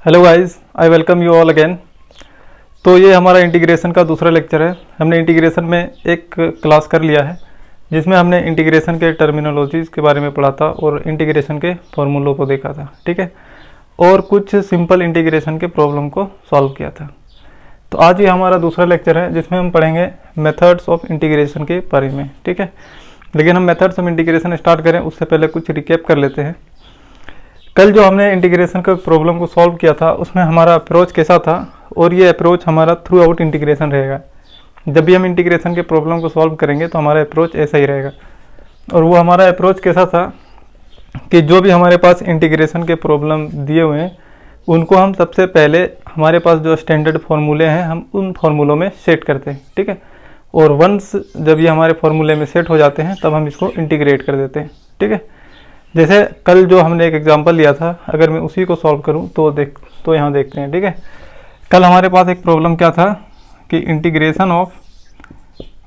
Hello guys, I welcome you all again. तो ये हमारा इंटीग्रेशन का दूसरा लेक्चर है। हमने इंटीग्रेशन में एक क्लास कर लिया है जिसमें हमने इंटीग्रेशन के टर्मिनोलॉजीज़ के बारे में पढ़ा था और इंटीग्रेशन के फॉर्मूलों को देखा था, ठीक है, और कुछ सिंपल इंटीग्रेशन के प्रॉब्लम को सॉल्व किया था। तो आज ये हमारा दूसरा लेक्चर है जिसमें हम पढ़ेंगे मेथड्स ऑफ इंटीग्रेशन के बारे में, ठीक है। लेकिन हम मेथड्स ऑफ इंटीग्रेशन स्टार्ट करें उससे पहले कुछ रिकैप कर लेते हैं। कल जो हमने इंटीग्रेशन के प्रॉब्लम को सॉल्व किया था उसमें हमारा अप्रोच कैसा था, और ये अप्रोच हमारा थ्रू आउट इंटीग्रेशन रहेगा। जब भी हम इंटीग्रेशन के प्रॉब्लम को सॉल्व करेंगे तो हमारा अप्रोच ऐसा ही रहेगा। और वो हमारा अप्रोच कैसा था कि जो भी हमारे पास इंटीग्रेशन के प्रॉब्लम दिए हुए हैं उनको हम सबसे पहले हमारे पास जो स्टैंडर्ड फार्मूले हैं हम उन फार्मूलों में सेट करते हैं, ठीक है। और वंस जब ये हमारे फार्मूले में सेट हो जाते हैं तब हम इसको इंटीग्रेट कर देते हैं, ठीक है। जैसे कल जो हमने एक एग्जांपल लिया था, अगर मैं उसी को सॉल्व करूं तो यहाँ देखते हैं, ठीक है। कल हमारे पास एक प्रॉब्लम क्या था कि integration of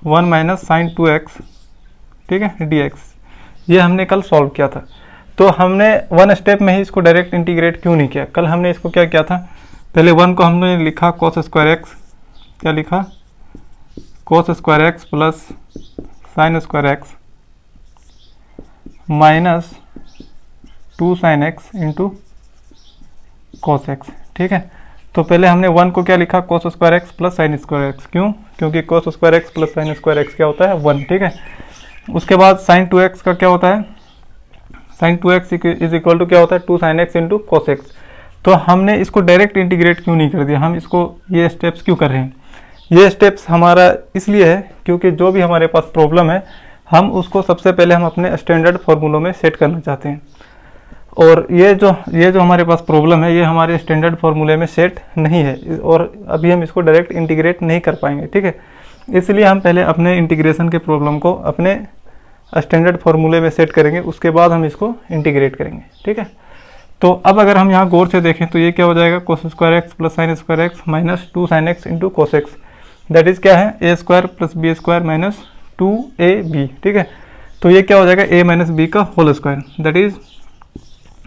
1 minus sign 2x, ठीक है, dx, ये हमने कल सॉल्व किया था। तो हमने वन स्टेप में ही इसको डायरेक्ट इंटीग्रेट क्यों नहीं किया? कल हमने इसको क्या किया था, पहले 1 को हमने लिखा cos स्क्वायर x, क्या लिखा, cos square x plus sine square x minus 2 sine x into cos x, ठीक है। तो पहले हमने 1 को क्या लिखा, cos square x plus sine square x, क्यों? क्योंकि cos square x plus sine square x क्या होता है, 1, ठीक है। उसके बाद साइन 2x का क्या होता है, sign 2x is equal to क्या होता है, 2 sine x into cos x. तो हमने इसको डायरेक्ट इंटीग्रेट क्यों नहीं कर दिया, हम इसको ये स्टेप्स क्यों कर रहे हैं? ये स्टेप्स हमारा इसलिए है क्योंकि जो भी हमारे पास प्रॉब्लम है हम उसको सबसे पहले हम अपने स्टैंडर्ड फार्मूलों में सेट करना चाहते हैं। और ये जो हमारे पास प्रॉब्लम है ये हमारे स्टैंडर्ड फार्मूले में सेट नहीं है और अभी हम इसको डायरेक्ट इंटीग्रेट नहीं कर पाएंगे, ठीक है। इसलिए हम पहले अपने इंटीग्रेशन के प्रॉब्लम को अपने स्टैंडर्ड फार्मूले में सेट करेंगे, उसके बाद हम इसको इंटीग्रेट करेंगे, ठीक है। तो अब अगर हम यहाँ गौर से देखें तो ये क्या हो जाएगा, cos square x plus sine square x minus 2 sine x into cos x, that is क्या है, a square plus b square minus 2ab, ठीक है। तो ये क्या हो जाएगा, a माइनस बी का whole square, that is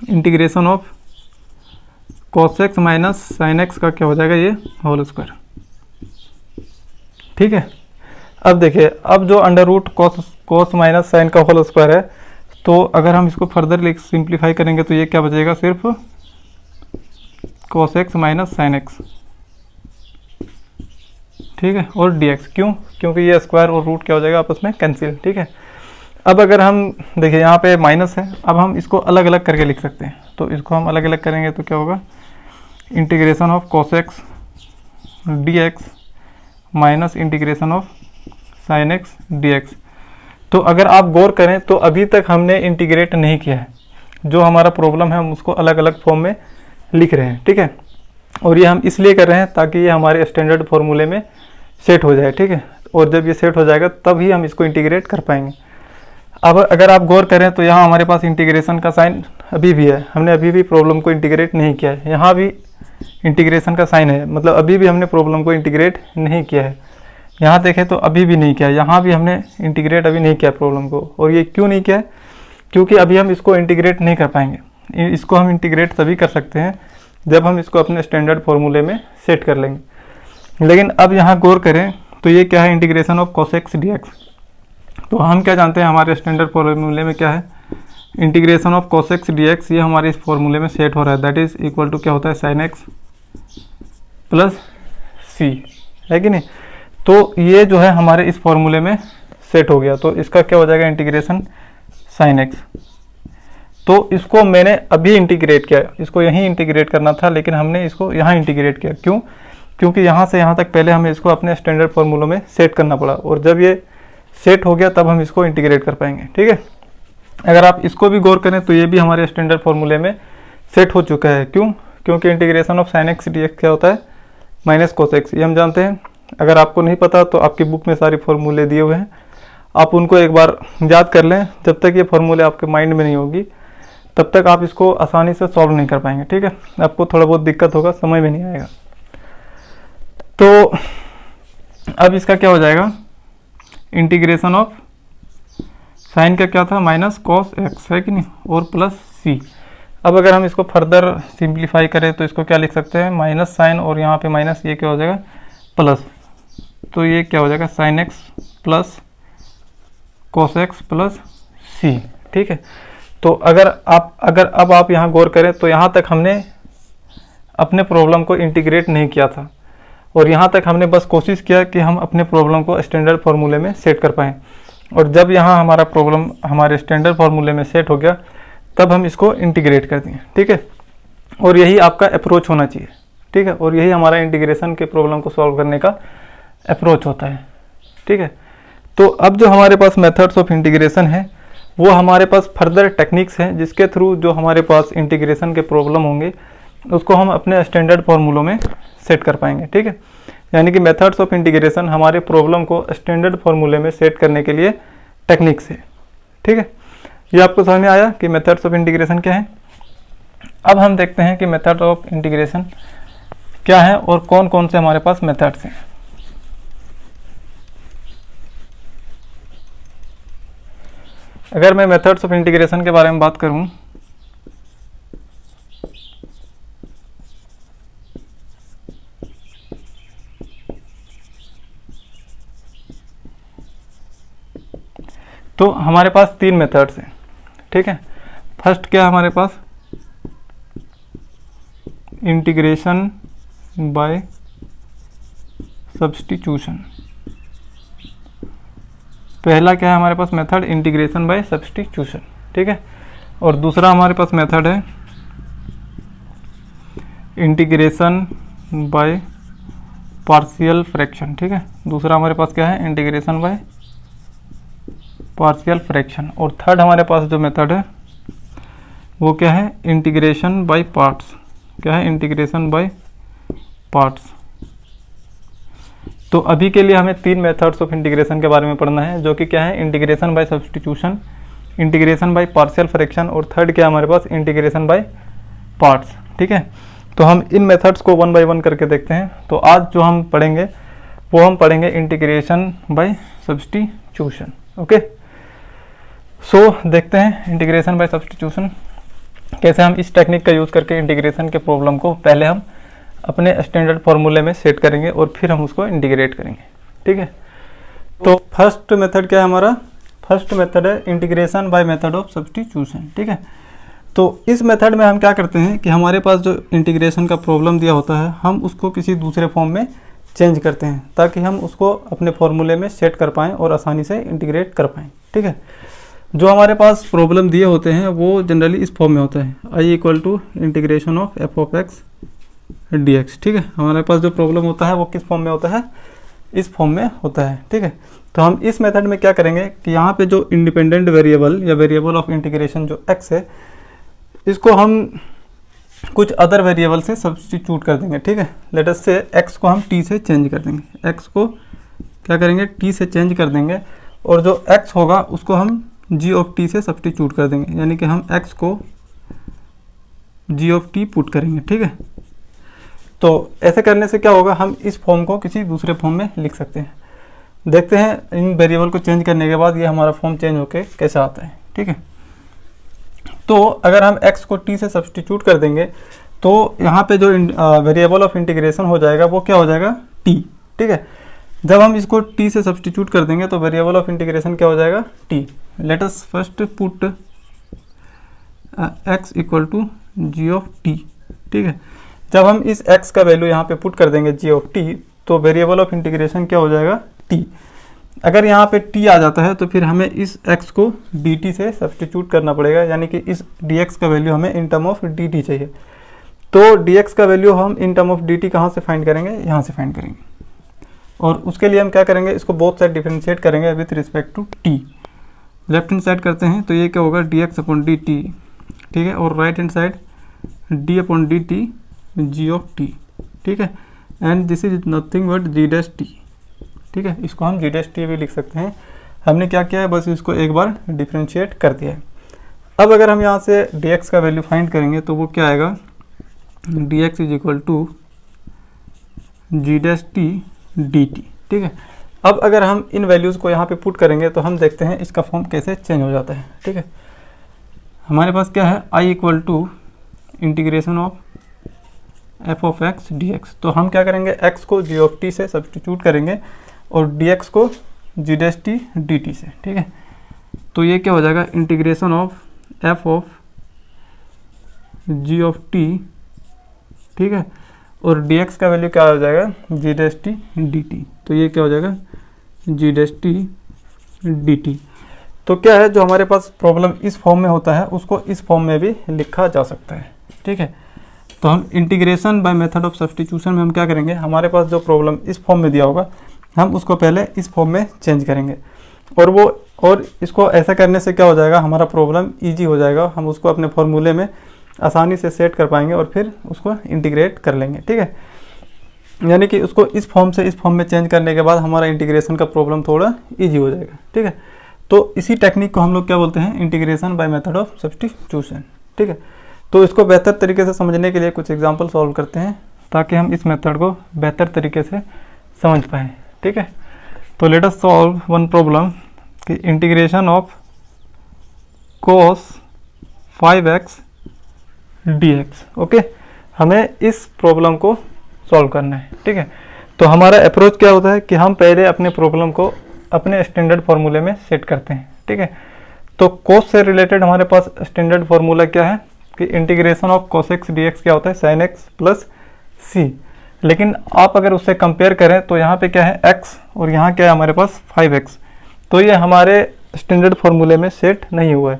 integration of cos x minus sine x का क्या हो जाएगा, ये होल स्क्वायर, ठीक है। अब देखिए, अब जो under root cos minus sine का होल स्क्वायर है, तो अगर हम इसको फर्दर सिंप्लीफाई करेंगे तो ये क्या बचेगा, सिर्फ cos x minus sine x, ठीक है, और dx, क्यों? क्योंकि ये स्क्वायर और रूट क्या हो जाएगा, आपस में कैंसिल, ठीक है। अब अगर हम देखिए यहाँ पे माइनस है, अब हम इसको अलग अलग करके लिख सकते हैं। तो इसको हम अलग अलग करेंगे तो क्या होगा, integration of cos x dx minus integration of sign x dx। तो अगर आप गौर करें तो अभी तक हमने इंटीग्रेट नहीं किया है, जो हमारा प्रॉब्लम है हम उसको अलग अलग फॉर्म में लिख रहे हैं, ठीक है। और ये हम इसलिए कर रहे हैं ताकि ये हमारे स्टैंडर्ड फार्मूले में सेट हो जाए, ठीक है। और जब ये सेट हो जाएगा तभी हम इसको इंटीग्रेट कर पाएंगे। अब अगर आप गौर करें तो यहाँ हमारे पास इंटीग्रेशन का साइन अभी भी है, हमने अभी भी प्रॉब्लम को इंटीग्रेट नहीं किया है। यहाँ भी इंटीग्रेशन का साइन है, मतलब अभी भी हमने प्रॉब्लम को इंटीग्रेट नहीं किया है। यहाँ देखें तो अभी भी नहीं किया, यहाँ भी हमने इंटीग्रेट अभी नहीं किया प्रॉब्लम को। और ये क्यों नहीं किया है, क्योंकि अभी हम इसको इंटीग्रेट नहीं कर पाएंगे। इसको हम इंटीग्रेट तभी कर सकते हैं जब हम इसको अपने स्टैंडर्ड फार्मूले में सेट कर लेंगे। लेकिन अब यहाँ गौर करें तो ये क्या है, integration of cos x dx। तो हम क्या जानते हैं, हमारे स्टैंडर्ड फार्मूले में क्या है, integration of cos x dx, ये हमारे इस फार्मूले में सेट हो रहा है, दैट इज इक्वल टू क्या होता है, साइन x प्लस c, है कि नहीं। तो ये जो है हमारे इस फार्मूले में सेट हो गया, तो इसका क्या हो जाएगा, इंटीग्रेशन साइन x। तो इसको मैंने अभी इंटीग्रेट किया, इसको यहीं इंटीग्रेट करना था लेकिन हमने इसको यहाँ इंटीग्रेट किया, क्यों? क्योंकि यहाँ से यहाँ तक पहले हमें इसको अपने स्टैंडर्ड फार्मूलों में सेट करना पड़ा, और जब ये सेट हो गया तब हम इसको इंटीग्रेट कर पाएंगे, ठीक है। अगर आप इसको भी गौर करें तो ये भी हमारे स्टैंडर्ड फार्मूले में सेट हो चुका है, क्यों? क्योंकि integration of sine x D x क्या होता है, माइनस कोस एक्स, ये हम जानते हैं। अगर आपको नहीं पता तो आपकी बुक में सारे फार्मूले दिए हुए हैं, आप उनको एक बार याद कर लें। जब तक ये फार्मूले आपके माइंड में नहीं होगी तब तक आप इसको आसानी से सॉल्व नहीं कर पाएंगे, ठीक है। आपको थोड़ा बहुत दिक्कत होगा, समझ में नहीं आएगा। तो अब इसका क्या हो जाएगा, इंटीग्रेशन ऑफ साइन का क्या था, माइनस कॉस एक्स, है कि नहीं, और प्लस सी। अब अगर हम इसको फर्दर सिंप्लीफाई करें तो इसको क्या लिख सकते हैं, माइनस साइन और यहाँ पे माइनस, ये क्या हो जाएगा प्लस, तो ये क्या हो जाएगा sine x plus cos x plus c. ठीक है, तो अगर अब आप यहाँ गौर करें तो यहाँ तक हमने अपने प्रॉब्लम को इंटीग्रेट नहीं किया था, और यहाँ तक हमने बस कोशिश किया कि हम अपने प्रॉब्लम को स्टैंडर्ड फार्मूले में सेट कर पाएँ। और जब यहाँ हमारा प्रॉब्लम हमारे स्टैंडर्ड फार्मूले में सेट हो गया तब हम इसको इंटीग्रेट कर दिए। ठीक है, और यही आपका अप्रोच होना चाहिए। ठीक है, और यही हमारा इंटीग्रेशन के प्रॉब्लम को सॉल्व करने का अप्रोच होता है। ठीक है, तो अब जो हमारे पास मेथड्स ऑफ इंटीग्रेशन है वो हमारे पास फर्दर टेक्निक्स हैं जिसके थ्रू जो हमारे पास इंटीग्रेशन के प्रॉब्लम होंगे उसको हम अपने स्टैंडर्ड फार्मूलों में सेट कर पाएंगे। ठीक है, यानी कि मेथड्स ऑफ इंटीग्रेशन हमारे प्रॉब्लम को स्टैंडर्ड फार्मूले में सेट करने के लिए टेक्निक्स है। ठीक है, ये आपको समझ में आया कि मेथड्स ऑफ इंटीग्रेशन क्या है। अब हम देखते हैं कि मेथड ऑफ इंटीग्रेशन क्या है और कौन कौन से हमारे पास मेथड्स हैं। अगर मैं मेथड्स ऑफ इंटीग्रेशन के बारे में बात करूं तो हमारे पास 3 मेथड्स हैं। ठीक है, फर्स्ट क्या है हमारे पास, इंटीग्रेशन बाय सब्स्टिट्यूशन। पहला क्या है हमारे पास मेथड, इंटीग्रेशन बाय सब्स्टिट्यूशन। ठीक है, और दूसरा हमारे पास मेथड है इंटीग्रेशन बाय पार्शियल फ्रैक्शन। ठीक है, दूसरा हमारे पास क्या है, इंटीग्रेशन बाय पार्शियल फ्रैक्शन। और थर्ड हमारे पास जो मेथड है वो क्या है, इंटीग्रेशन बाय पार्ट्स। क्या है, इंटीग्रेशन बाय पार्ट्स। तो अभी के लिए हमें 3 मेथड्स ऑफ इंटीग्रेशन के बारे में पढ़ना है, जो कि क्या है, integration by substitution, integration by partial fraction, और थर्ड क्या है हमारे पास, इंटीग्रेशन बाय पार्ट्स। ठीक है, तो हम इन मेथड्स को 1 बाय 1 करके देखते हैं। तो आज जो हम पढ़ेंगे वो हम पढ़ेंगे इंटीग्रेशन बाय सब्स्टिट्यूशन। ओके, सो देखते हैं इंटीग्रेशन बाय सब्स्टिट्यूशन कैसे हम इस टेक्निक का यूज़ करके इंटीग्रेशन के प्रॉब्लम को पहले हम अपने स्टैंडर्ड फार्मूले में सेट करेंगे और फिर हम उसको इंटीग्रेट करेंगे। ठीक है, तो फर्स्ट मेथड क्या है हमारा, फर्स्ट मेथड है integration by method of substitution. ठीक है, तो इस मेथड में हम क्या करते हैं कि हमारे पास जो इंटीग्रेशन का प्रॉब्लम दिया होता है हम उसको किसी दूसरे फॉर्म में चेंज करते हैं ताकि हम उसको अपने फॉर्मूले में सेट कर पाएँ और आसानी से इंटीग्रेट कर पाएँ। ठीक है, जो हमारे पास प्रॉब्लम दिए होते हैं वो जनरली इस फॉर्म में होता है, I equal to integration of F of x D x. ठीक है, हमारे पास जो प्रॉब्लम होता है वो किस फॉर्म में होता है, इस फॉर्म में होता है। ठीक है, तो हम इस मेथड में क्या करेंगे कि यहाँ पे जो इंडिपेंडेंट वेरिएबल या वेरिएबल ऑफ इंटीग्रेशन जो x है इसको हम कुछ अदर वेरिएबल से सब्स्टिट्यूट कर देंगे। ठीक है, लेट अस से x को हम t से चेंज कर देंगे, x को क्या करेंगे, t से चेंज कर देंगे, और जो x होगा उसको हम g ऑफ t से सब्स्टिट्यूट कर देंगे, यानी कि हम x को g ऑफ t पुट करेंगे। ठीक है, तो ऐसे करने से क्या होगा, हम इस फॉर्म को किसी दूसरे फॉर्म में लिख सकते हैं। देखते हैं इन वेरिएबल को चेंज करने के बाद ये हमारा फॉर्म चेंज होके कैसे आता है। ठीक है, तो अगर हम x को t से सब्स्टिट्यूट कर देंगे तो यहाँ पे जो वेरिएबल ऑफ इंटीग्रेशन हो जाएगा वो क्या हो जाएगा, t। ठीक है, जब हम इसको t से सब्स्टिट्यूट कर देंगे तो वेरिएबल ऑफ इंटीग्रेशन क्या हो जाएगा, t। Let us first put x equal to g of t। ठीक है, जब हम इस x का वैल्यू यहाँ पे पुट कर देंगे g ऑफ t तो वेरिएबल ऑफ इंटीग्रेशन क्या हो जाएगा, t। अगर यहाँ पे t आ जाता है तो फिर हमें इस x को dt से सब्स्टिट्यूट करना पड़ेगा, यानी कि इस dx का वैल्यू हमें इन टर्म ऑफ dt चाहिए। तो dx का वैल्यू हम इन टर्म ऑफ dt कहाँ से फाइंड करेंगे, यहाँ से फाइंड करेंगे, और उसके लिए हम क्या करेंगे, इसको बोथ साइड डिफरेंशिएट करेंगे with respect to t। Left hand side करते हैं तो ये क्या होगा, dx अपॉन dt। ठीक है, और right hand side d upon dt g of t। ठीक है, and this is nothing but g dash t। ठीक है, इसको हम g डैश t भी लिख सकते हैं। हमने क्या किया है, बस इसको एक बार डिफरेंशिएट कर दिया है। अब अगर हम यहाँ से dx का वैल्यू फाइंड करेंगे तो वो क्या आएगा, dx is equal to g dash t dt। ठीक है, अब अगर हम इन वैल्यूज़ को यहाँ पे पुट करेंगे तो हम देखते हैं इसका फॉर्म कैसे चेंज हो जाता है। ठीक है, हमारे पास क्या है, i equal to integration of F of x D X. तो हम क्या करेंगे, एक्स को जी ऑफ टी से सब्सटीट्यूट करेंगे और डी एक्स को G dash T D T से, ठीक है। तो ये क्या हो जाएगा, integration of F of G of T, ठीक है, और डी एक्स का वैल्यू क्या हो जाएगा, जी डैश टी डी टी। तो ये क्या हो जाएगा, जी डैश टी डी टी। तो क्या है, जो हमारे पास प्रॉब्लम इस फॉर्म में होता है उसको इस फॉर्म में भी लिखा जा सकता है, ठीक है। तो हम integration by method of substitution में हम क्या करेंगे, हमारे पास जो प्रॉब्लम इस फॉर्म में दिया होगा हम उसको पहले इस फॉर्म में चेंज करेंगे और इसको ऐसा करने से क्या हो जाएगा, हमारा प्रॉब्लम ईजी हो जाएगा, हम उसको अपने फॉर्मूले में आसानी से सेट कर पाएंगे और फिर उसको इंटीग्रेट कर लेंगे, ठीक है। यानी कि उसको इस फॉर्म से इस फॉर्म में चेंज करने के बाद हमारा इंटीग्रेशन का प्रॉब्लम थोड़ा ईजी हो जाएगा, ठीक है। तो इसी टेक्निक को हम लोग क्या बोलते हैं, integration by method of substitution, ठीक है। तो इसको बेहतर तरीके से समझने के लिए कुछ एग्जांपल सॉल्व करते हैं ताकि हम इस मेथड को बेहतर तरीके से समझ पाएँ, ठीक है। तो let us solve one problem कि integration of cos 5x dx, okay. हमें इस प्रॉब्लम को सॉल्व करना है, ठीक है। तो हमारा अप्रोच क्या होता है कि हम पहले अपने प्रॉब्लम को अपने स्टैंडर्ड फार्मूले में सेट करते हैं, ठीक है। तो cos से रिलेटेड हमारे पास स्टैंडर्ड फार्मूला क्या है कि integration of cos x dx क्या होता है, sin x प्लस c। लेकिन आप अगर उससे कंपेयर करें तो यहाँ पे क्या है x और यहाँ क्या है हमारे पास 5x। तो ये हमारे स्टैंडर्ड फार्मूले में सेट नहीं हुआ है,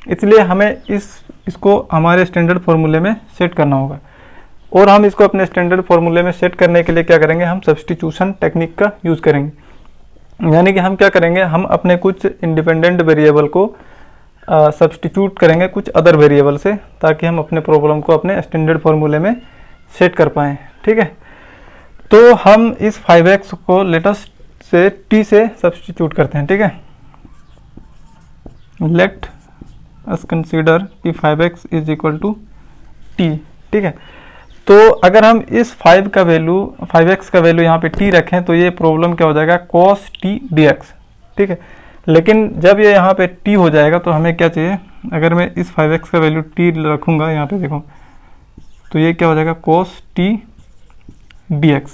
इसलिए हमें इसको हमारे स्टैंडर्ड फार्मूले में सेट करना होगा। और हम इसको अपने स्टैंडर्ड फार्मूले में सेट करने के लिए क्या करेंगे, हम सब्स्टिट्यूशन टेक्निक का यूज़ करेंगे। यानी कि हम क्या करेंगे, हम अपने कुछ इंडिपेंडेंट वेरिएबल को सब्स्टिट्यूट करेंगे कुछ अदर वेरिएबल से, ताकि हम अपने प्रॉब्लम को अपने स्टैंडर्ड फार्मूले में सेट कर पाएँ, ठीक है। तो हम इस 5x को लेटेस्ट से t से सब्स्टिट्यूट करते हैं, ठीक है। लेट अस कंसीडर कि 5x is equal to t, ठीक है। तो अगर हम इस 5x का वैल्यू यहाँ पे t रखें तो ये प्रॉब्लम क्या हो जाएगा, cos t dx, ठीक है। लेकिन जब ये यहाँ पे t हो जाएगा तो हमें क्या चाहिए, अगर मैं इस 5x का वैल्यू t रखूँगा यहाँ पे देखो, तो ये क्या हो जाएगा cos t dx।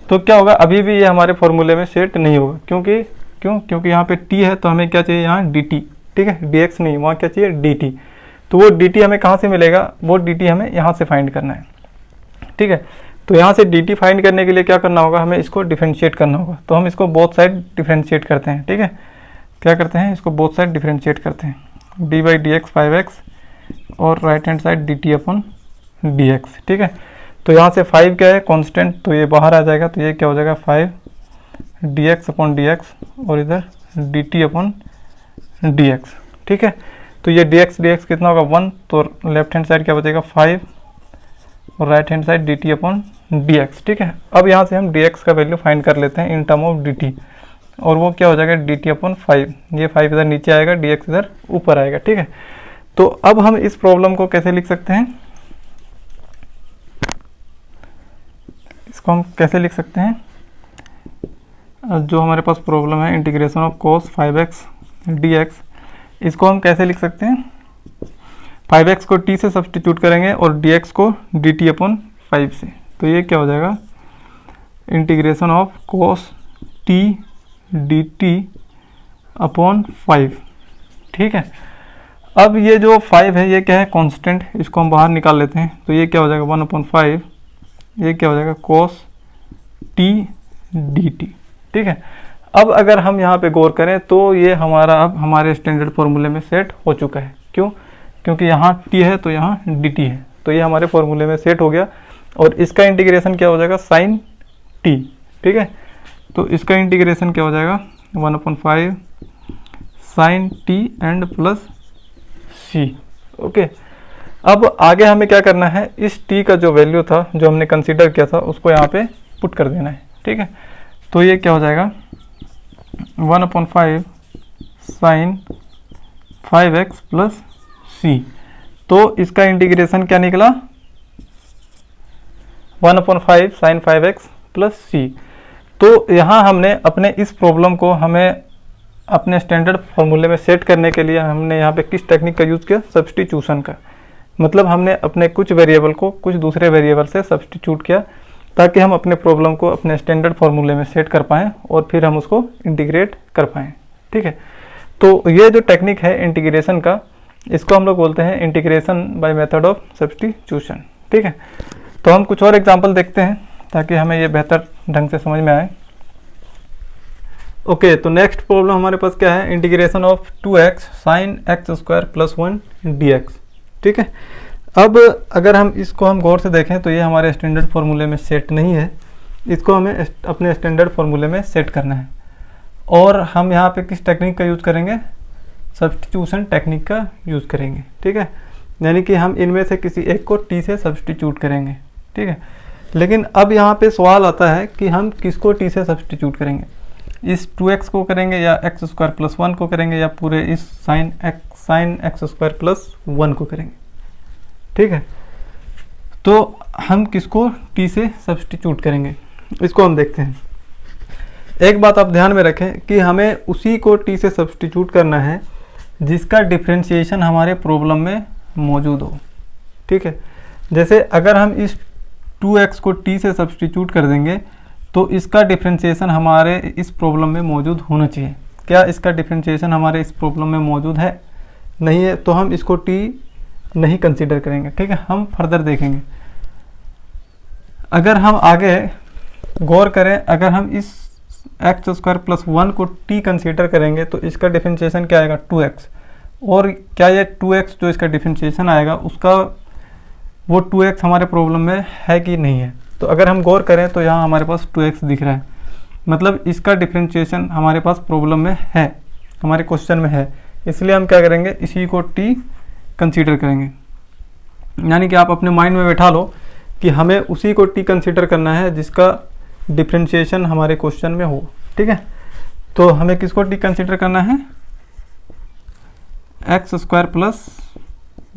तो क्या होगा, अभी भी ये हमारे फॉर्मूले में सेट नहीं होगा, क्योंकि यहाँ पे t है तो हमें क्या चाहिए यहाँ dt, ठीक है, dx नहीं, वहाँ क्या चाहिए dt। तो वो dt हमें कहाँ से मिलेगा, वो dt हमें यहाँ से फाइंड करना है, ठीक है। तो यहाँ से dt फाइंड करने के लिए क्या करना होगा, हमें इसको डिफरेंशिएट करना होगा। तो हम इसको बोथ साइड डिफरेंशिएट करते हैं, ठीक है। क्या करते हैं, इसको बोथ साइड डिफरेंशिएट करते हैं, D by D x 5x और right hand side D T upon D x, ठीक है। तो यहाँ से 5 क्या है कांस्टेंट, तो ये बाहर आ जाएगा, तो ये क्या हो जाएगा 5 D x upon D x और इधर D T upon D x, ठीक है। तो ये डी एक्स कितना होगा 1, तो लेफ्ट हैंड साइड क्या बचेगा 5 और right hand side D T upon D x, ठीक है। अब यहाँ से हम डी एक्स का वैल्यू फाइंड कर लेते हैं in term of D T, और वो क्या हो जाएगा डी टी अपॉन 5, ये 5 इधर नीचे आएगा, डी एक्स इधर ऊपर आएगा, ठीक है। तो अब हम इस प्रॉब्लम को कैसे लिख सकते हैं, इसको हम कैसे लिख सकते हैं, जो हमारे पास प्रॉब्लम है integration of cos 5x dx, इसको हम कैसे लिख सकते हैं, 5x को t से सब्स्टिट्यूट करेंगे और dx को dt अपॉन 5 से। तो ये क्या हो जाएगा integration of cos t dt upon 5, ठीक है। अब ये जो 5 है ये क्या है कांस्टेंट, इसको हम बाहर निकाल लेते हैं। तो ये क्या हो जाएगा 1/5, ये क्या हो जाएगा cos t dt, ठीक है। अब अगर हम यहाँ पे गौर करें तो ये हमारा अब हमारे स्टैंडर्ड फार्मूले में सेट हो चुका है। क्यों, क्योंकि यहाँ t है तो यहाँ dt है, तो ये हमारे फार्मूले में सेट हो गया। और इसका इंटीग्रेशन क्या हो जाएगा sin t, ठीक है। तो इसका इंटीग्रेशन क्या हो जाएगा 1/5 sin t and plus c, okay. अब आगे हमें क्या करना है, इस t का जो वैल्यू था जो हमने कंसीडर किया था उसको यहाँ पे पुट कर देना है, ठीक है। तो ये क्या हो जाएगा 1/5 sin 5x प्लस c। तो इसका इंटीग्रेशन क्या निकला 1/5 sin 5x प्लस c। तो यहाँ हमने अपने इस प्रॉब्लम को हमें अपने स्टैंडर्ड फार्मूले में सेट करने के लिए हमने यहाँ पे किस टेक्निक का यूज़ किया, सब्स्टिट्यूशन का, मतलब हमने अपने कुछ वेरिएबल को कुछ दूसरे वेरिएबल से सब्स्टिट्यूट किया ताकि हम अपने प्रॉब्लम को अपने स्टैंडर्ड फार्मूले में सेट कर पाएँ और फिर हम उसको इंटीग्रेट कर पाएँ। ठीक है, तो ये जो टेक्निक है इंटीग्रेशन का, इसको हम लोग बोलते हैं integration by method of substitution. ठीक है, तो हम कुछ और एग्जांपल देखते हैं ताकि हमें ये बेहतर ढंग से समझ में आए। ओके, तो नेक्स्ट प्रॉब्लम हमारे पास क्या है, integration of 2x sine x square plus 1 dx। ठीक है, अब अगर हम इसको हम गौर से देखें तो ये हमारे स्टैंडर्ड फार्मूले में सेट नहीं है, इसको हमें अपने स्टैंडर्ड फार्मूले में सेट करना है। और हम यहाँ पे किस टेक्निक का यूज़ करेंगे, सब्स्टिट्यूशन टेक्निक का यूज़ करेंगे। ठीक है, यानी कि हम इनमें से किसी एक को t से सब्स्टिट्यूट करेंगे। ठीक है, लेकिन अब यहाँ पे सवाल आता है कि हम किसको t से सब्स्टिट्यूट करेंगे, इस 2x को करेंगे या एक्स स्क्वायर प्लस 1 को करेंगे या पूरे इस साइन एक्स स्क्वायर प्लस 1 को करेंगे। ठीक है, तो हम किसको t से सब्स्टिट्यूट करेंगे इसको हम देखते हैं। एक बात आप ध्यान में रखें कि हमें उसी को t से सब्स्टिट्यूट करना है जिसका डिफ्रेंशिएशन हमारे प्रॉब्लम में मौजूद हो। ठीक है, जैसे अगर हम इस 2x को t से सब्स्टिट्यूट कर देंगे तो इसका डिफ्रेंशिएशन हमारे इस प्रॉब्लम में मौजूद होना चाहिए। क्या इसका डिफ्रेंशिएशन हमारे इस प्रॉब्लम में मौजूद है? नहीं है, तो हम इसको t नहीं कंसीडर करेंगे। ठीक है, हम फर्दर देखेंगे। अगर हम आगे गौर करें, अगर हम इस एक्स स्क्वायर प्लस 1 को t कंसीडर करेंगे तो इसका डिफ्रेंशिएशन क्या आएगा, 2x। और क्या ये 2x जो इसका डिफ्रेंशिएशन आएगा उसका वो 2x हमारे प्रॉब्लम में है कि नहीं है? तो अगर हम गौर करें तो यहाँ हमारे पास 2x दिख रहा है, मतलब इसका डिफ्रेंशिएशन हमारे पास प्रॉब्लम में है, हमारे क्वेश्चन में है। इसलिए हम क्या करेंगे, इसी को t कंसीडर करेंगे। यानी कि आप अपने माइंड में बैठा लो कि हमें उसी को t कंसीडर करना है जिसका डिफ्रेंशिएशन हमारे क्वेश्चन में हो। ठीक है, तो हमें किसको t कंसीडर करना है, एक्स स्क्वायर प्लस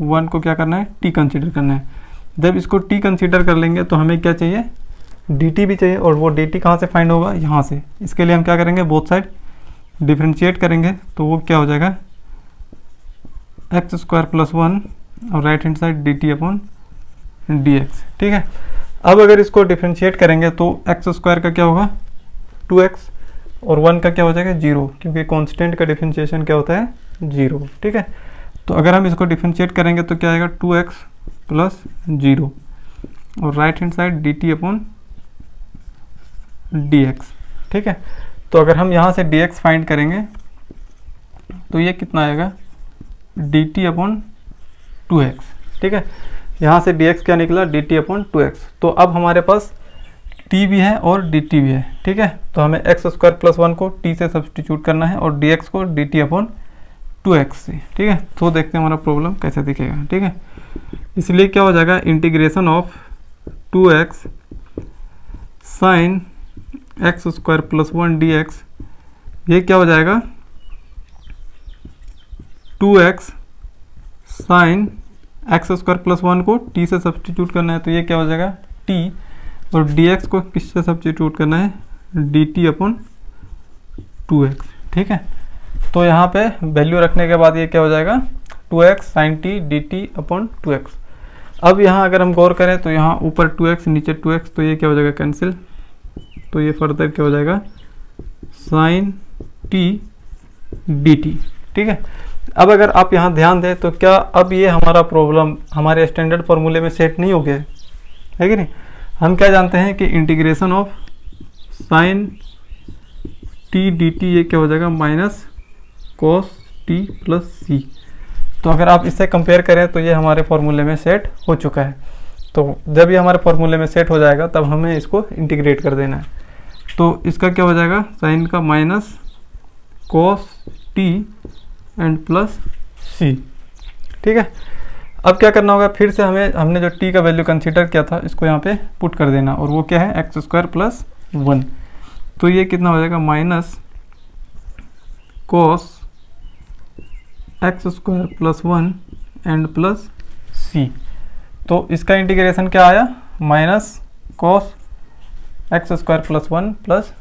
1 को क्या करना है, t कंसीडर करना है। जब इसको t कंसीडर कर लेंगे तो हमें क्या चाहिए, dt भी चाहिए। और वो dt कहाँ से फाइंड होगा, यहाँ से। इसके लिए हम क्या करेंगे, बोथ साइड डिफ्रेंशिएट करेंगे तो वो क्या हो जाएगा, एक्स स्क्वायर प्लस 1 और right hand side dt upon dx। ठीक है, अब अगर इसको डिफ्रेंशिएट करेंगे तो एक्स स्क्वायर का क्या होगा, 2x, और 1 का क्या हो जाएगा, 0, क्योंकि कांस्टेंट का डिफ्रेंशिएशन क्या होता है, 0। ठीक है, तो अगर हम इसको डिफ्रेंशिएट करेंगे तो क्या आएगा, 2x प्लस 0 और right hand side dt upon dx। ठीक है, तो अगर हम यहाँ से dx फाइंड करेंगे तो ये कितना आएगा, dt अपॉन 2x। ठीक है, यहाँ से dx क्या निकला, dt अपॉन 2x। तो अब हमारे पास t भी है और dt भी है। ठीक है, तो हमें एक्स स्क्वायर प्लस 1 को t से सब्स्टिट्यूट करना है और dx को dt अपॉन 2x से। ठीक है, तो देखते हैं हमारा प्रॉब्लम कैसे दिखेगा। ठीक है, इसलिए क्या हो जाएगा, integration of 2x sine x square plus 1 dx, ये क्या हो जाएगा, 2x sine x square plus 1 को t से सब्स्टिट्यूट करना है तो ये क्या हो जाएगा, t, और dx को किससे सब्स्टिट्यूट करना है, dt अपॉन 2x। ठीक है, तो यहाँ पे वैल्यू रखने के बाद ये क्या हो जाएगा, 2x sign t dt upon 2x। अब यहाँ अगर हम गौर करें तो यहाँ ऊपर 2x नीचे 2x, तो ये क्या हो जाएगा, कैंसिल। तो ये फर्दर क्या हो जाएगा, साइन t dt। ठीक है, अब अगर आप यहाँ ध्यान दें तो क्या अब ये हमारा प्रॉब्लम हमारे स्टैंडर्ड फार्मूले में सेट नहीं हो गया है कि नहीं? हम क्या जानते हैं कि integration of sign t dt ये क्या हो जाएगा, minus cos t plus c। तो अगर आप इससे कंपेयर करें तो ये हमारे फार्मूले में सेट हो चुका है। तो जब ये हमारे फार्मूले में सेट हो जाएगा तब हमें इसको इंटीग्रेट कर देना है। तो इसका क्या हो जाएगा, साइन का minus cos t and plus c। ठीक है, अब क्या करना होगा, फिर से हमने जो t का वैल्यू कंसीडर किया था इसको यहाँ पे पुट कर देना, और वो क्या है, एक्स स्क्वायर प्लस 1। तो ये कितना हो जाएगा, minus cos x square plus 1 and plus c। तो इसका इंटीग्रेशन क्या आया, minus cos x square plus 1 plus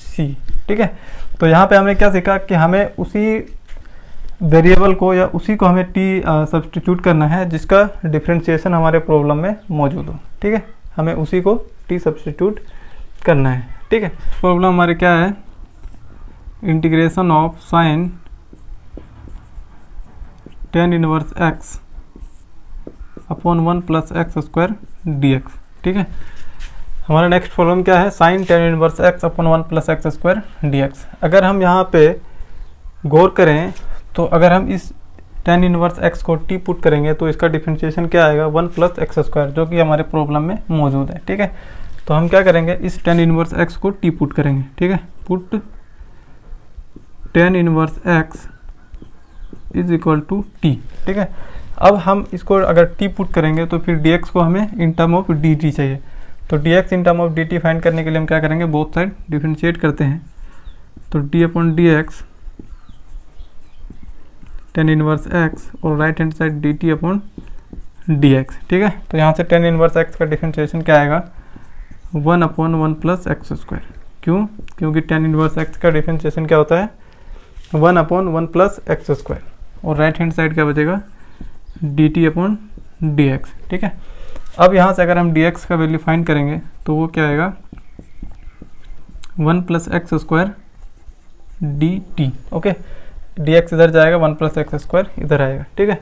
c। ठीक है, तो यहाँ पे हमने क्या सीखा कि हमें उसी वेरिएबल को या उसी को हमें टी सब्स्टिट्यूट करना है जिसका डिफरेंशिएशन हमारे प्रॉब्लम में मौजूद हो, ठीक है। हमें उसी को टी सब्स्टिट्यूट करना है, ठीक है। प्रॉब्लम हमारे क्या है, integration of sine tan inverse x upon 1 plus X square D x, ठीक है। हमारा नेक्स्ट प्रॉब्लम क्या है, sine tan inverse x upon 1 plus X square D X. अगर हम यहाँ पे गौर करें तो अगर हम इस tan इनवर्स x को t पुट करेंगे तो इसका डिफरेंशिएशन क्या आएगा, 1 प्लस एक्स स्क्वायर, जो कि हमारे प्रॉब्लम में मौजूद है, ठीक है। तो हम क्या करेंगे, इस tan इनवर्स x को t पुट करेंगे, ठीक है। Put tan inverse x is equal to t, ठीक है। अब हम इसको अगर t पुट करेंगे तो फिर dx को हमें इन टर्म ऑफ dt चाहिए। तो dx in term of dt find करने के लिए हम क्या करेंगे, बोथ साइड डिफरेंशिएट करते हैं। तो d upon dx tan inverse x और right hand side dt upon dx, ठीक है। तो यहाँ से tan इनवर्स x का डिफरेंशिएशन क्या आएगा, 1 अपॉन 1 प्लस एक्स स्क्वायर। क्यों, क्योंकि tan इनवर्स x का डिफरेंशिएशन क्या होता है, 1 अपॉन 1 प्लस एक्स स्क्वायर, और राइट हैंड साइड क्या बचेगा, dt अपॉन dx, ठीक है। अब यहाँ से अगर हम dx का वैल्यू फाइंड करेंगे तो वो क्या आएगा, 1 plus X square dt, okay. dx इधर जाएगा, 1 प्लस एक्स स्क्वायर इधर आएगा, ठीक है।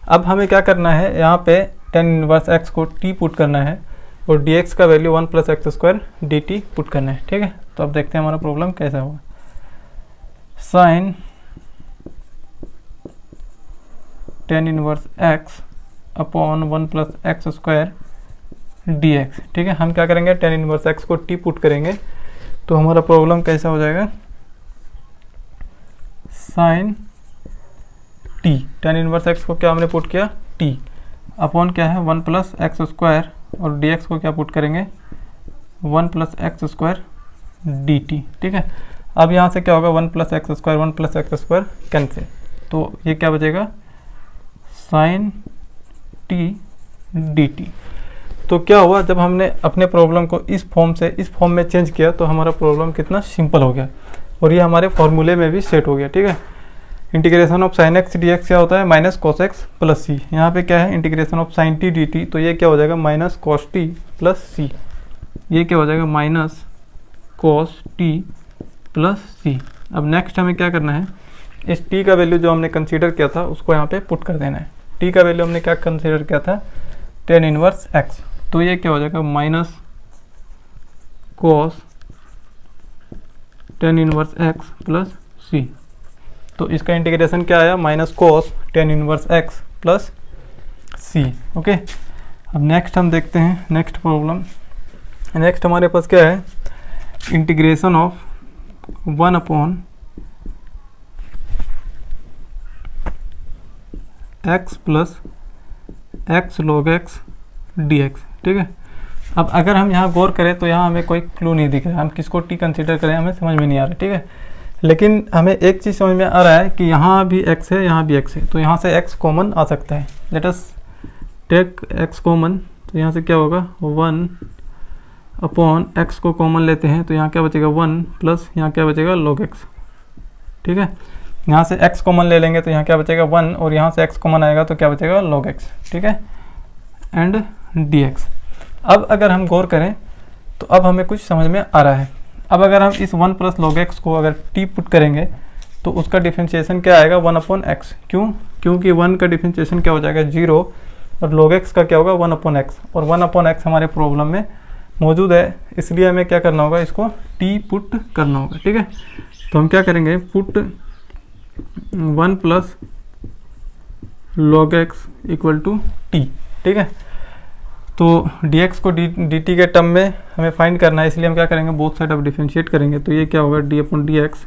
अब हमें क्या करना है, यहाँ पे tan इनवर्स x को t पुट करना है और dx का value 1 plus X square dt put करना है, ठीक है। तो अब देखते हैं हमारा प्रॉब्लम कैसा होगा। Sine tan inverse x upon 1 plus X square dx, ठीक है। हम क्या करेंगे, tan इनवर्स x को t पुट करेंगे तो हमारा प्रॉब्लम कैसा हो जाएगा, sine t, tan inverse x को क्या हमने पुट किया, t अपॉन क्या है, 1 प्लस एक्स स्क्वायर, और dx को क्या पुट करेंगे, 1 प्लस एक्स स्क्वायर dt, ठीक है। अब यहाँ से क्या होगा, 1 plus X square 1 plus X square cancel, तो ये क्या बचेगा, साइन t dt। तो क्या हुआ, जब हमने अपने प्रॉब्लम को इस फॉर्म से इस फॉर्म में चेंज किया तो हमारा प्रॉब्लम कितना सिंपल हो गया, और ये हमारे फॉर्मूले में भी सेट हो गया, ठीक है। Integration of sine x D x क्या होता है, माइनस कॉस एक्स प्लस सी। यहाँ पे क्या है, integration of sign T D T, तो ये क्या हो जाएगा, माइनस कॉस टी प्लस सी। ये क्या हो जाएगा, माइनस कॉस टी प्लस सी। अब नेक्स्ट हमें क्या करना है, इस t का वैल्यू जो हमने कंसीडर किया था उसको यहाँ पे पुट कर देना है। t का वैल्यू हमने क्या कंसीडर किया था, tan इनवर्स x, तो ये क्या हो जाएगा, minus cos tan inverse x plus c। तो इसका इंटीग्रेशन क्या आया, minus cos tan inverse x plus c, okay. अब नेक्स्ट हम देखते हैं नेक्स्ट प्रॉब्लम। नेक्स्ट हमारे पास क्या है, integration of 1 upon x plus x log x D x, ठीक है। अब अगर हम यहाँ गौर करें तो यहाँ हमें कोई क्लू नहीं दिख रहा है, हम किसको t कंसीडर करें हमें समझ में नहीं आ रहा, ठीक है। लेकिन हमें एक चीज़ समझ में आ रहा है कि यहाँ भी x है, यहाँ भी x है, तो यहाँ से x कॉमन आ सकता है। Let us take x common, तो यहाँ से क्या होगा, 1 अपॉन x को कॉमन लेते हैं तो यहाँ क्या बचेगा, 1 प्लस यहाँ क्या बचेगा, लॉग x, ठीक है। यहाँ से x कॉमन ले लेंगे तो यहाँ क्या बचेगा, 1, और यहाँ से x कॉमन आएगा तो क्या बचेगा, log x, ठीक है, एंड dx। अब अगर हम गौर करें तो अब हमें कुछ समझ में आ रहा है। अब अगर हम इस 1 प्लस log x को अगर t पुट करेंगे तो उसका डिफरेंशिएशन क्या आएगा, 1 अपॉन x। क्यों, क्योंकि 1 का डिफरेंशिएशन क्या हो जाएगा, 0, और log x का क्या होगा, 1 अपॉन x, और 1 अपॉन x हमारे प्रॉब्लम में मौजूद है, इसलिए हमें क्या करना होगा, इसको t पुट करना होगा, ठीक है। तो हम क्या करेंगे, put 1 plus log x equal to t, ठीक है। तो dx को dt के टर्म में हमें फाइंड करना है, इसलिए हम क्या करेंगे, बोथ साइड अब डिफरेंशिएट करेंगे। तो ये क्या होगा, d upon D x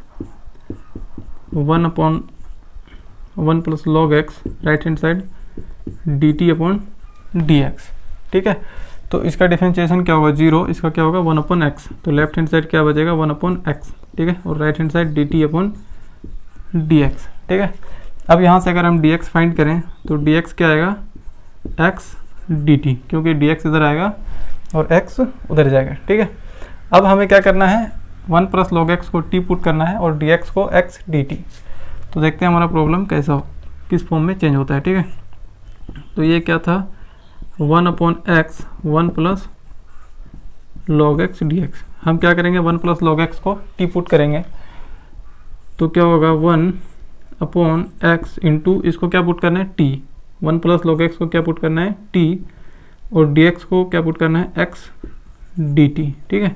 1 upon 1 plus log x, right hand side dt upon dx, ठीक है। तो इसका डिफरेंशिएशन क्या होगा, 0, इसका क्या होगा, 1 अपॉन x, तो लेफ्ट हैंड साइड क्या बचेगा, 1 अपॉन x, ठीक है, और right hand side dt upon dx, ठीक है। अब यहाँ से अगर हम dx फाइंड करें तो dx क्या आएगा, x dt, क्योंकि dx इधर आएगा और x उधर जाएगा, ठीक है। अब हमें क्या करना है, 1 प्लस log x को t पुट करना है और dx को x dt। तो देखते हैं हमारा प्रॉब्लम कैसा हो, किस फॉर्म में चेंज होता है। ठीक है, तो ये क्या था 1/x 1 plus log x dx। हम क्या करेंगे 1 प्लस log x को t पुट करेंगे तो क्या होगा 1/x इंटू इसको क्या पुट करना है t, 1 प्लस log x को क्या पुट करना है t और dx को क्या पुट करना है x dt। ठीक है,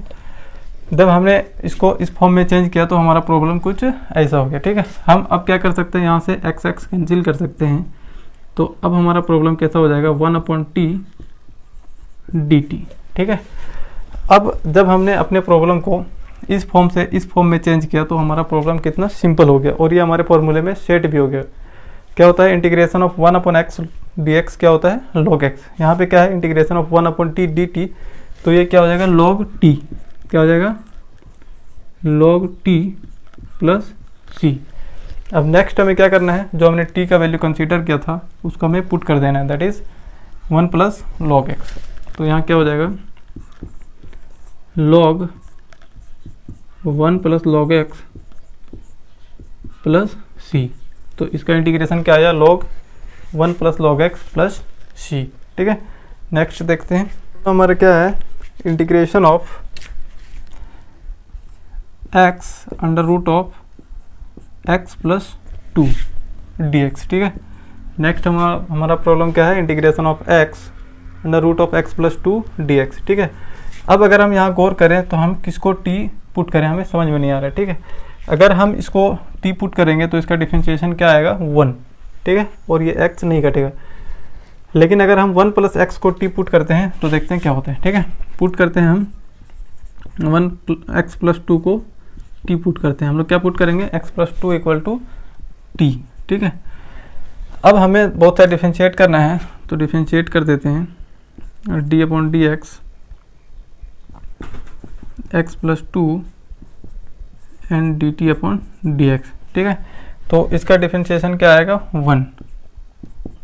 जब हमने इसको इस फॉर्म में चेंज किया तो हमारा प्रॉब्लम कुछ ऐसा हो गया। ठीक है, हम अब क्या कर सकते हैं, यहाँ से x x कैंसिल कर सकते हैं, तो अब हमारा प्रॉब्लम कैसा हो जाएगा 1/t dt। ठीक है, अब जब हमने अपने प्रॉब्लम को इस फॉर्म से इस फॉर्म में चेंज किया तो हमारा प्रॉब्लम कितना सिंपल हो गया और ये हमारे फॉर्मूले में सेट भी हो गया। क्या होता है इंटीग्रेशन ऑफ 1/x dx क्या होता है log x। यहाँ पे क्या है इंटीग्रेशन ऑफ 1/t dt, तो ये क्या हो जाएगा log t, क्या हो जाएगा log t प्लस c। अब नेक्स्ट हमें क्या करना है, जो हमने t का वैल्यू कंसीडर किया था उसको हमें पुट कर देना है, that is 1 plus log x। तो यहाँ क्या हो जाएगा log 1 plus log x plus c। तो इसका इंटीग्रेशन क्या आया log 1 plus log x plus c। ठीक है, नेक्स्ट देखते हैं हमारा क्या है integration of x under root of x plus 2 dx। ठीक है, नेक्स्ट हमारा प्रॉब्लम क्या है integration of x under root of x plus 2 dx। ठीक है, अब अगर हम यहाँ गौर करें तो हम किसको t पुट करें हमें समझ में नहीं आ रहा है। ठीक है, अगर हम इसको t पुट करेंगे तो इसका डिफरेंशिएशन क्या आएगा 1। ठीक है, और ये x नहीं कटेगा, लेकिन अगर हम 1 प्लस x को t पुट करते हैं तो देखते हैं क्या होता है। ठीक है, पुट करते हैं हम 1x प्लस 2 को t पुट करते हैं, हम लोग क्या पुट करेंगे x plus 2 equal to t। ठीक है, अब हमें बहुत सारा डिफरेंशिएट करना है तो डिफरेंशिएट कर देते हैं d/dx x plus 2 and dt/dx। ठीक है, तो इसका डिफरेंशिएशन क्या आएगा 1,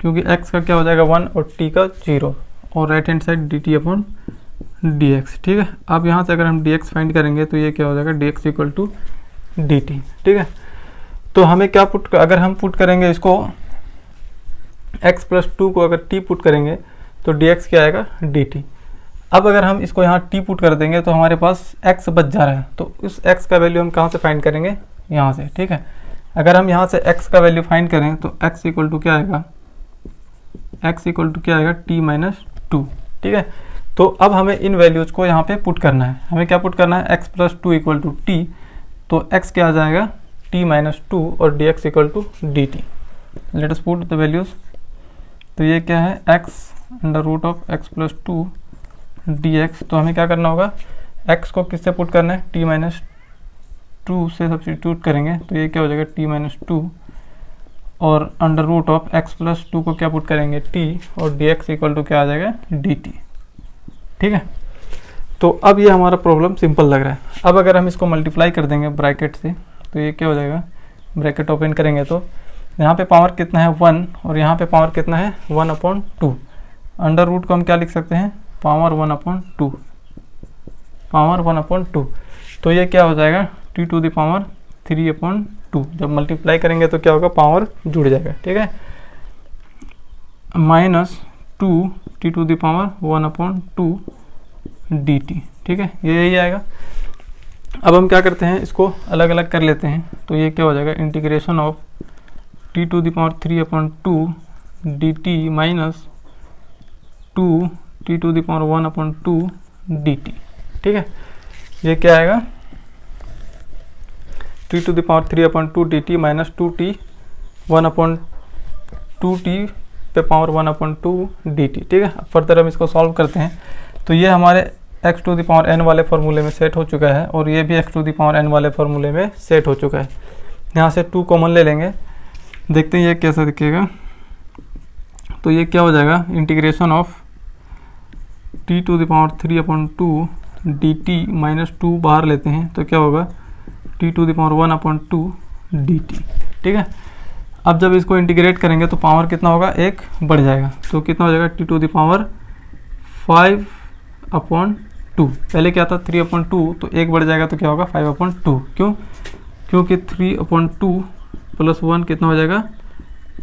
क्योंकि x का क्या हो जाएगा 1 और t का 0 और राइट हैंड साइड dt/dx। ठीक है, अब यहाँ से अगर हम dx फाइंड करेंगे तो ये क्या हो जाएगा dx इक्वल टू dt। ठीक है, तो हमें क्या पुट, अगर हम पुट करेंगे इसको x प्लस 2 को अगर t पुट करेंगे तो dx क्या आएगा dt। अब अगर हम इसको यहाँ t पुट कर देंगे तो हमारे पास x बच जा रहा है, तो उस x का वैल्यू हम कहाँ से फाइंड करेंगे यहाँ से। ठीक है, अगर हम यहाँ से x का वैल्यू फाइंड करें तो x इक्वल टू क्या आएगा, x इक्वल टू क्या आएगा t-2। ठीक है, तो अब हमें इन वैल्यूज़ को यहाँ पे पुट करना है, हमें क्या पुट करना है x plus 2 equal to t, तो x क्या आ जाएगा t-2 और dx equal to dt। Let us put the values, तो ये क्या है x under root of x plus 2 dx। तो हमें क्या करना होगा x को किससे पुट करना है t-2 से सब्स्टिट्यूट करेंगे तो ये क्या हो जाएगा t-2 और under root of x plus 2 को क्या पुट करेंगे t और dx इक्वल टू क्या आ जाएगा dt। ठीक है, तो अब ये हमारा प्रॉब्लम सिंपल लग रहा है। अब अगर हम इसको मल्टीप्लाई कर देंगे ब्रैकेट से तो ये क्या हो जाएगा, ब्रैकेट ओपन करेंगे तो यहाँ पे पावर कितना है 1 और यहाँ पे पावर कितना है 1/2। अंडर रूट को हम क्या लिख सकते हैं पावर 1/2, पावर 1/2। तो ये क्या हो जाएगा t टू द पावर 3/2। जब मल्टीप्लाई करेंगे तो क्या होगा पावर जुड़ जाएगा। ठीक है, -2 t to the power 1/2 dt। ठीक है, ये यही आएगा। अब हम क्या करते हैं इसको अलग अलग कर लेते हैं, तो ये क्या हो जाएगा integration of t to the power 3/2 dt minus 2 t to the power 1/2 dt। ठीक है, ये क्या आएगा t to the power 3/2 dt minus 2t 1/2t पे पावर 1/2 dt। ठीक है, फर्दर हम इसको सॉल्व करते हैं तो ये हमारे x to the power n वाले फार्मूले में सेट हो चुका है और ये भी x to the power n वाले फार्मूले में सेट हो चुका है। यहाँ से 2 कॉमन ले लेंगे, देखते हैं ये कैसा दिखेगा। तो ये क्या हो जाएगा integration of t to the power 3/2 dt minus 2 बाहर लेते हैं तो क्या होगा t to the power 1/2 dt। ठीक है, अब जब इसको इंटीग्रेट करेंगे तो पावर कितना होगा 1 बढ़ जाएगा, तो कितना हो जाएगा t टू द पावर 5/2। पहले क्या था 3/2, तो 1 बढ़ जाएगा तो क्या होगा 5/2। क्यों, क्योंकि 3/2 प्लस 1 कितना हो जाएगा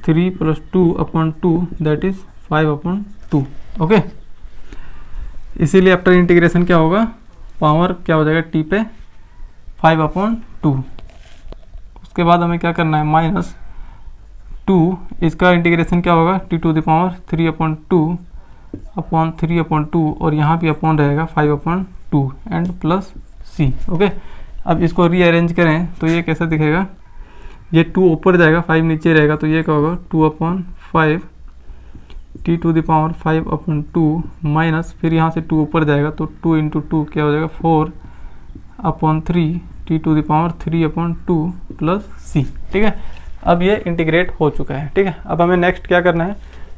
3 + 2/2 दैट इज 5/2। ओके, इसीलिए आफ्टर इंटीग्रेशन क्या होगा, पावर क्या हो जाएगा t पे 5/2। उसके बाद हमें क्या करना है, -2, इसका इंटीग्रेशन क्या होगा t⁻3/2 और यहाँ भी अपॉन रहेगा 5/2 एंड प्लस c। ओके, अब इसको रीअरेंज करें तो ये कैसा दिखेगा, ये 2 ऊपर जाएगा 5 नीचे रहेगा, तो ये क्या होगा 2/5 t⁻5/2 माइनस, फिर यहाँ से 2 ऊपर जाएगा तो 2 × 2 क्या हो जाएगा 4/3 t⁻3/2 प्लस c। ठीक है, अब ये इंटीग्रेट हो चुका है। ठीक है, अब हमें नेक्स्ट क्या करना है,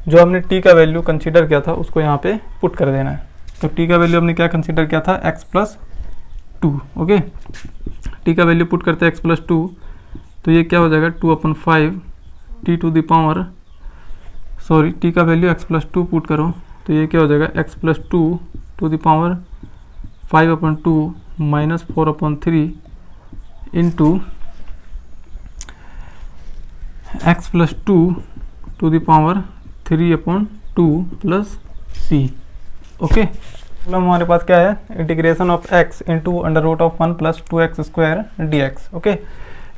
जो हमने t का वैल्यू कंसीडर किया था उसको यहाँ पे पुट कर देना है। तो t का वैल्यू हमने क्या कंसीडर किया था, x + 2। ओके, t का वैल्यू पुट करते हैं x + 2, तो ये क्या हो जाएगा 2/5 t का वैल्यू x + 2 पुट करो तो ये क्या हो जाएगा x + 2 5/2 minus 4/3 into x + 2 3/2 plus c। Okay, मतलब हमारे पास क्या है, integration of x into √1 + 2x² dx। Okay,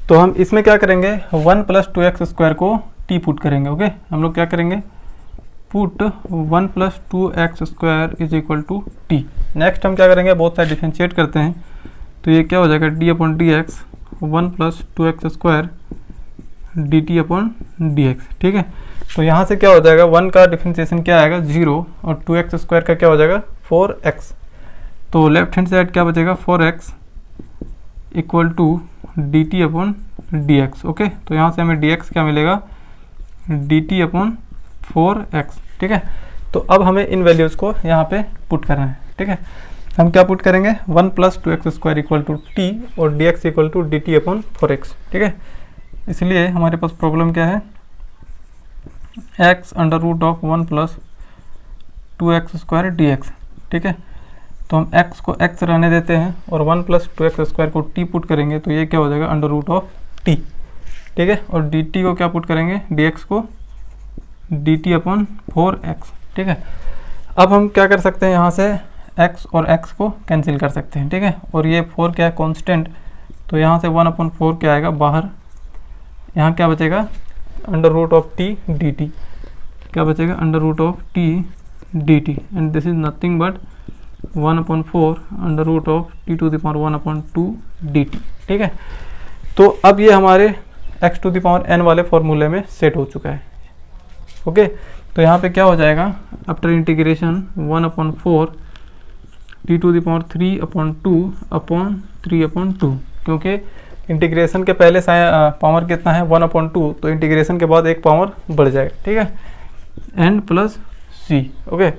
तो हम इसमें क्या करेंगे, 1 + 2x² को t पुट करेंगे। ओके, हम लोग क्या करेंगे, पुट 1 + 2x² = t। नेक्स्ट हम क्या करेंगे, बहुत सारे डिफरेंशिएट करते हैं, तो ये क्या हो जाएगा d/dx 1 + 2x² dt/dx। ठीक है, तो यहाँ से क्या हो जाएगा, 1 का डिफरेंशिएशन क्या आएगा 0 और 2x² का क्या हो जाएगा 4x। तो लेफ्ट हैंड साइड क्या बचेगा 4x = dt/dx। ओके, तो यहाँ से हमें dx क्या मिलेगा dt/4x। ठीक है, तो अब हमें इन वैल्यूज़ को यहाँ पे पुट करना है। ठीक है, हम क्या पुट करेंगे, 1 + 2x² = t और dx = dt/4x। ठीक है, इसलिए हमारे पास प्रॉब्लम क्या है, x √1 + 2x² dx। ठीक है, तो हम x को x रहने देते हैं और 1 + 2x² को t पुट करेंगे तो ये क्या हो जाएगा √t। ठीक है, और dt को क्या पुट करेंगे, dx को dt/4x। ठीक है, अब हम क्या कर सकते हैं, यहाँ से x और x को कैंसिल कर सकते हैं। ठीक है, और ये 4 क्या है कांस्टेंट, तो यहाँ से 1/4 क्या आएगा बाहर, यहाँ क्या बचेगा √t dt, क्या बचेगा √t dt and this is nothing but 1/4 √t⁻1/2 dt। ठीक है, तो अब ये हमारे x⁴n वाले फॉर्मूले में सेट हो चुका है। ओके, तो यहाँ पे क्या हो जाएगा, आफ्टर इंटीग्रेशन 1/4 t⁻3/2/3/2, क्योंकि इंटीग्रेशन के पहले पावर कितना है 1/2, तो इंटीग्रेशन के बाद एक पावर बढ़ जाएगा। ठीक है, एंड प्लस c। ओके,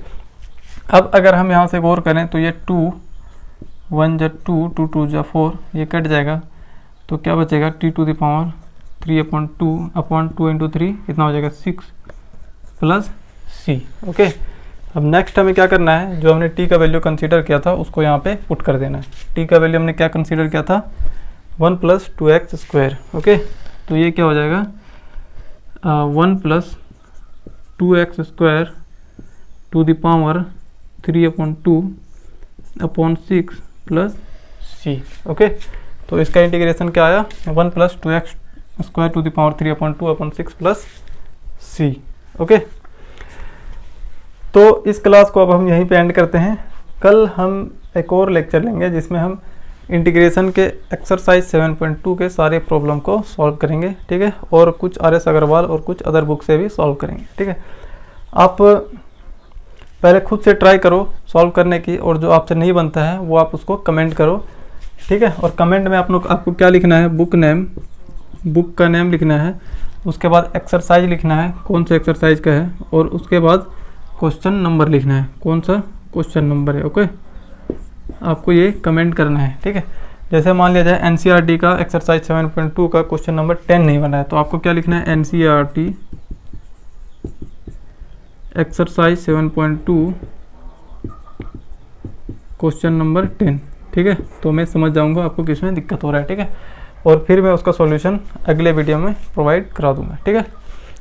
अब अगर हम यहाँ से गौर करें तो ये 2 1 + 2 2 2 = 4, ये कट जाएगा, तो क्या बचेगा t⁻3/2 × 3 कितना हो जाएगा 6 प्लस c। ओके, अब नेक्स्ट हमें क्या करना है, जो हमने t का वैल्यू कंसीडर किया था उसको यहाँ पे पुट कर देना है। t का वैल्यू हमने क्या कंसीडर किया था 1 + 2x²। ओके, तो ये क्या हो जाएगा 1 + 2x² ⁵ 6 प्लस c। ओके, तो इसका इंटीग्रेशन क्या आया 1 + 2x² ⁵ प्लस c। ओके, तो इस क्लास को अब हम यहीं पे एंड करते हैं। कल हम एक और लेक्चर लेंगे जिसमें हम इंटीग्रेशन के एक्सरसाइज 7.2 के सारे प्रॉब्लम को सॉल्व करेंगे। ठीक है, और कुछ RS अग्रवाल और कुछ अदर बुक से भी सॉल्व करेंगे। ठीक है, आप पहले खुद से ट्राई करो सॉल्व करने की, और जो आपसे नहीं बनता है वो आप उसको कमेंट करो। ठीक है, और कमेंट में आपको क्या लिखना है, बुक का नेम लिखना है, उसके बाद एक्सरसाइज लिखना है कौन सा एक्सरसाइज का है, और उसके बाद क्वेश्चन नंबर लिखना है कौन सा क्वेश्चन नंबर है। ओके, आपको ये कमेंट करना है। ठीक है, जैसे मान लिया जाए NCERT का एक्सरसाइज 7.2 का क्वेश्चन नंबर 10 नहीं बना है, तो आपको क्या लिखना है, NCERT एक्सरसाइज 7.2 क्वेश्चन नंबर 10। ठीक है, तो मैं समझ जाऊंगा आपको किसमें दिक्कत हो रहा है। ठीक है, और फिर मैं उसका सॉल्यूशन अगले वीडियो में प्रोवाइड करा दूंगा।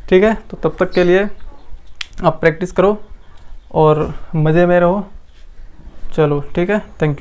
ठीक है, तो तब तक के लिए आप प्रैक्टिस करो और मज़े में रहो। चलो ठीक है, थैंक यू।